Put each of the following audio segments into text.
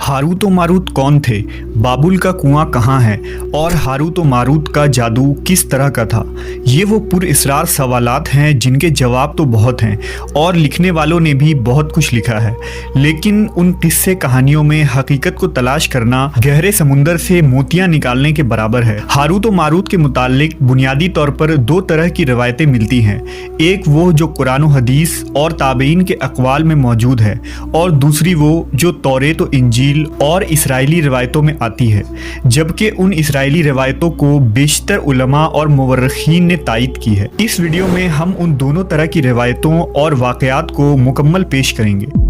Harut व Marut कौन थे, बाबुल का कुआं कहाँ है और हारूत व मारूत का जादू किस तरह का था। ये वो पुरअसरार सवालात हैं जिनके जवाब तो बहुत हैं और लिखने वालों ने भी बहुत कुछ लिखा है, लेकिन उन किस्से कहानियों में हकीकत को तलाश करना गहरे समुंदर से मोतियां निकालने के बराबर है। हारूत व मारूत के मुतालिक बुनियादी तौर पर दो तरह की रवायतें मिलती हैं, एक वो जो कुरान व हदीस और ताबईन के अक़वाल में मौजूद है और दूसरी वो जो तौरेत व इंजील और इसराइली रिवायतों में आती है, जबकि उन इसराइली रिवायतों को बेशतर उलमा और मुवर्रिखीन ने तायीद की है। इस वीडियो में हम उन दोनों तरह की रिवायतों और वाक़यात को मुकम्मल पेश करेंगे।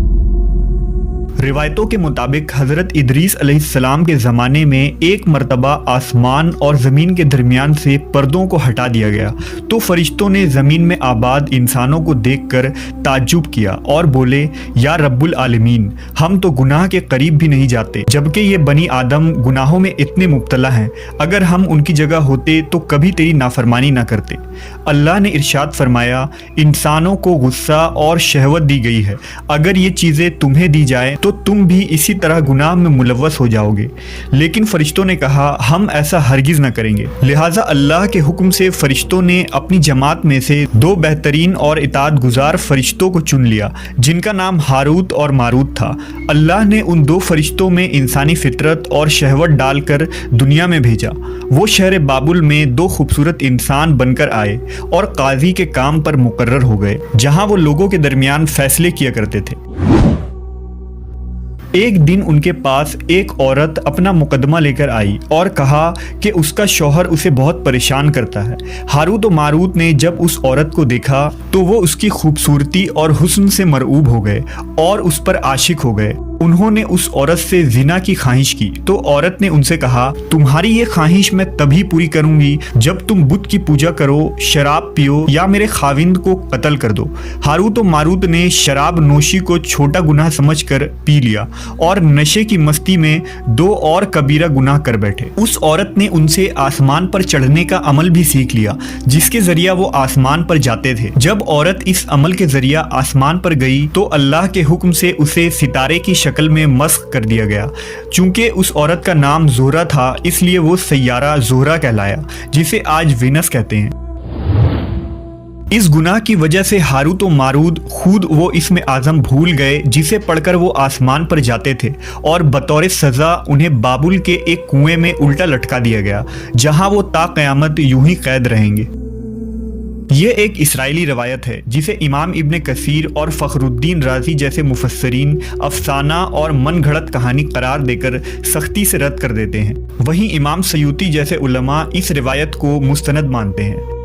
रिवायतों के मुताबिक हज़रत इदरीस अलैहिस्सलाम के ज़माने में एक मरतबा आसमान और ज़मीन के दरमियान से पर्दों को हटा दिया गया तो फरिश्तों ने ज़मीन में आबाद इंसानों को देखकर ताज्जुब किया और बोले, या रब्बुल आलमीन, हम तो गुनाह के करीब भी नहीं जाते, जबकि ये बनी आदम गुनाहों में इतने मुब्तला हैं। अगर हम उनकी जगह होते तो कभी तेरी नाफरमानी ना करते। अल्लाह ने इरशाद फरमाया, इंसानों को गुस्सा और शहवत दी गई है, अगर ये चीज़ें तुम्हें दी जाए तो तुम भी इसी तरह गुनाह में मुलव्वस हो जाओगे। लेकिन फरिश्तों ने कहा, हम ऐसा हरगिज़ न करेंगे। लिहाजा अल्लाह के हुक्म से फरिश्तों ने अपनी जमात में से दो बेहतरीन और इताअत गुजार फरिश्तों को चुन लिया, जिनका नाम हारूत और मारूत था। अल्लाह ने उन दो फरिश्तों में इंसानी फितरत और शहवत डालकर दुनिया में भेजा। वो शहर बाबुल में दो खूबसूरत इंसान बनकर आए और काजी के काम पर मुकर्रर हो गए, जहां वो लोगों के दरमियान फैसले किया करते थे। एक दिन उनके पास एक औरत अपना मुकदमा लेकर आई और कहा कि उसका शौहर उसे बहुत परेशान करता है। हारूत व मारूत ने जब उस औरत को देखा तो वो उसकी खूबसूरती और हुस्न से मरऊब हो गए और उस पर आशिक हो गए। उन्होंने उस औरत से जिना की ख्वाहिश की तो औरत ने उनसे कहा, तुम्हारी ये ख्वाहिश मैं तभी पूरी करूंगी जब तुम बुत की पूजा करो, शराब पियो या मेरे खाविंद को कत्ल कर दो। हारूत व मारूत ने शराब नोशी को छोटा गुनाह समझकर पी लिया और नशे की मस्ती में दो और कबीरा गुनाह कर बैठे। उस औरत ने उनसे आसमान पर चढ़ने का अमल भी सीख लिया, जिसके जरिया वो आसमान पर जाते थे। जब औरत इस अमल के जरिया आसमान पर गई तो अल्लाह के हुक्म से उसे सितारे की शक्ल में मस्ख कर दिया गया। चूंकि उस औरत का नाम ज़ोहरा था, इसलिए वो सैयारा ज़ोहरा कहलाया, जिसे आज वीनस कहते हैं। इस गुनाह की वजह से हारूत व मारूत खुद वो इसमें आज़म भूल गए जिसे पढ़कर वो आसमान पर जाते थे और बतौर सज़ा उन्हें बाबुल के एक कुएं में उल्टा लटका दिया गया, जहां वो ता क़यामत यूं ही कैद रहेंगे। ये एक इसराइली रवायत है जिसे इमाम इब्न कसीर और फ़खरुद्दीन राज़ी जैसे मुफस्सरीन अफसाना और मन घड़त कहानी करार देकर सख्ती से रद्द कर देते हैं। वहीं इमाम सयूती जैसे उलमा इस रिवायत को मुस्तनद मानते हैं।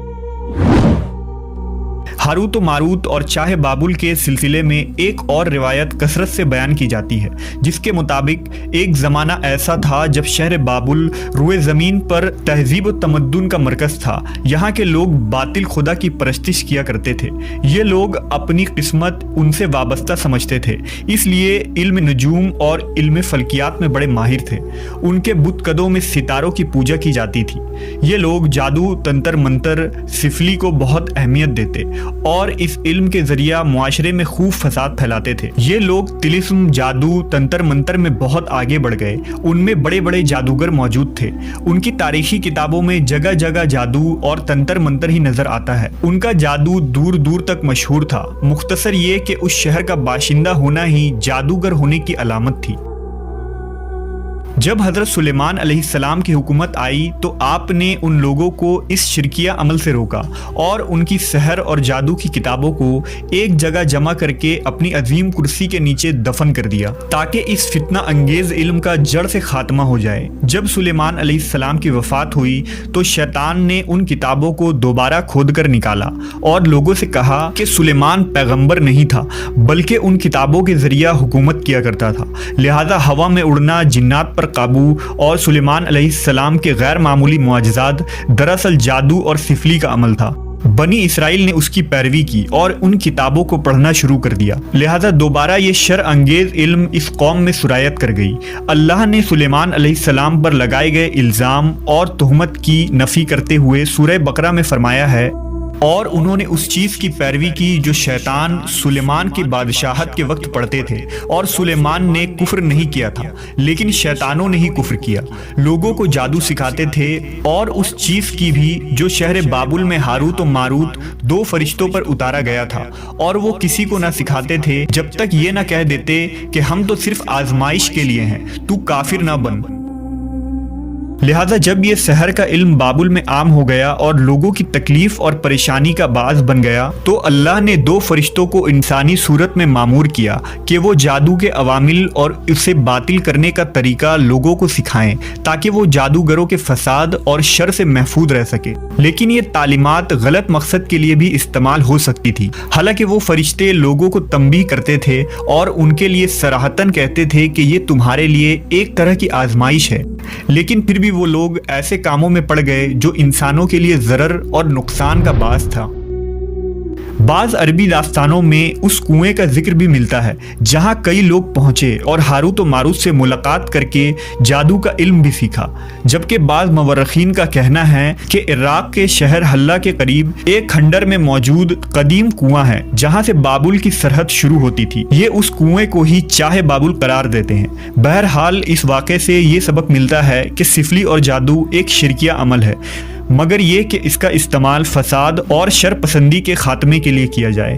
हारूत व मारूत और चाहे बाबुल के सिलसिले में एक और रिवायत कसरत से बयान की जाती है, जिसके मुताबिक एक ज़माना ऐसा था जब शहर बाबुल रुए ज़मीन पर तहजीब व तमद्दुन का मरकज़ था। यहाँ के लोग बातिल खुदा की परस्तिश किया करते थे। ये लोग अपनी किस्मत उनसे वाबस्ता समझते थे, इसलिए इल्म नजूम और इल्म फल्कियात में बड़े माहिर थे। उनके बुतकदों में सितारों की पूजा की जाती थी। ये लोग जादू, तंत्र मंत्र, सिफली को बहुत अहमियत देते और इस इल्म के जरिया मुआशरे में खूब फसाद फैलाते थे। ये लोग तिलिस्म, जादू, तंत्र मंत्र में बहुत आगे बढ़ गए। उनमें बड़े बड़े जादूगर मौजूद थे। उनकी तारीखी किताबों में जगह जगह जादू और तंत्र मंत्र ही नजर आता है। उनका जादू दूर दूर तक मशहूर था। मुख्तसर ये कि उस शहर का बाशिंदा होना ही जादूगर होने की अलामत थी। जब हज़रत सुलेमान अलैहिस्सलाम की हुकूमत आई तो आपने उन लोगों को इस शिरकिया अमल से रोका और उनकी सहर और जादू की किताबों को एक जगह जमा करके अपनी अजीम कुर्सी के नीचे दफन कर दिया, ताकि इस फितना अंगेज इल्म का जड़ से खात्मा हो जाए। जब सुलेमान अलैहिस्सलाम की वफ़ात हुई तो शैतान ने उन किताबों को दोबारा खोद कर निकाला और लोगों से कहा कि सुलेमान पैगम्बर नहीं था, बल्कि उन किताबों के जरिया हुकूमत किया करता था। लिहाजा हवा में उड़ना, जिन्नात पर काबू और सुलेमान अलैहिस्सलाम के गैर मामूली मुआजिज़ात दरअसल जादू और सिफली का अमल था। बनी इसराइल ने उसकी पैरवी की और उन किताबों को पढ़ना शुरू कर दिया। लिहाजा दोबारा ये शर अंगेज इल्म इस कौम में सुरायत कर गई। अल्लाह ने सुलेमान अलैहिस्सलाम पर लगाए गए इल्ज़ाम और तुहमत की नफ़ी करते हुए सूरह बकरा में फरमाया है, اور انہوں نے اس چیز کی پیروی کی جو شیطان سلیمان کی بادشاہت کے وقت پڑھتے تھے، اور سلیمان نے کفر نہیں کیا تھا لیکن شیطانوں نے ہی کفر کیا۔ لوگوں کو جادو سکھاتے تھے، اور اس چیز کی بھی جو شہر بابل میں ہاروت و ماروت دو فرشتوں پر اتارا گیا تھا، اور وہ کسی کو نہ سکھاتے تھے جب تک یہ نہ کہہ دیتے کہ ہم تو صرف آزمائش کے لیے ہیں، تو کافر نہ بن۔ لہذا جب یہ سحر کا علم بابل میں عام ہو گیا اور لوگوں کی تکلیف اور پریشانی کا باعث بن گیا، تو اللہ نے دو فرشتوں کو انسانی صورت میں مامور کیا کہ وہ جادو کے عوامل اور اسے باطل کرنے کا طریقہ لوگوں کو سکھائیں تاکہ وہ جادوگروں کے فساد اور شر سے محفوظ رہ سکے۔ لیکن یہ تعلیمات غلط مقصد کے لیے بھی استعمال ہو سکتی تھی، حالانکہ وہ فرشتے لوگوں کو تنبیہ کرتے تھے اور ان کے لیے صراحتاً کہتے تھے کہ یہ تمہارے لیے ایک طرح کی آزمائش ہے، لیکن پھر بھی وہ لوگ ایسے کاموں میں پڑ گئے جو انسانوں کے لیے ضرر اور نقصان کا باعث تھا۔ بعض عربی داستانوں میں اس کنویں کا ذکر بھی ملتا ہے جہاں کئی لوگ پہنچے اور ہاروت و ماروت سے ملاقات کر کے جادو کا علم بھی سیکھا، جبکہ بعض مورخین کا کہنا ہے کہ عراق کے شہر حلہ کے قریب ایک کھنڈر میں موجود قدیم کنواں ہے جہاں سے بابل کی سرحد شروع ہوتی تھی۔ یہ اس کنویں کو ہی چاہ بابل قرار دیتے ہیں۔ بہرحال اس واقعے سے یہ سبق ملتا ہے کہ سفلی اور جادو ایک شرکیہ عمل ہے، مگر یہ کہ اس کا استعمال فساد اور شر پسندی کے خاتمے کے لیے کیا جائے۔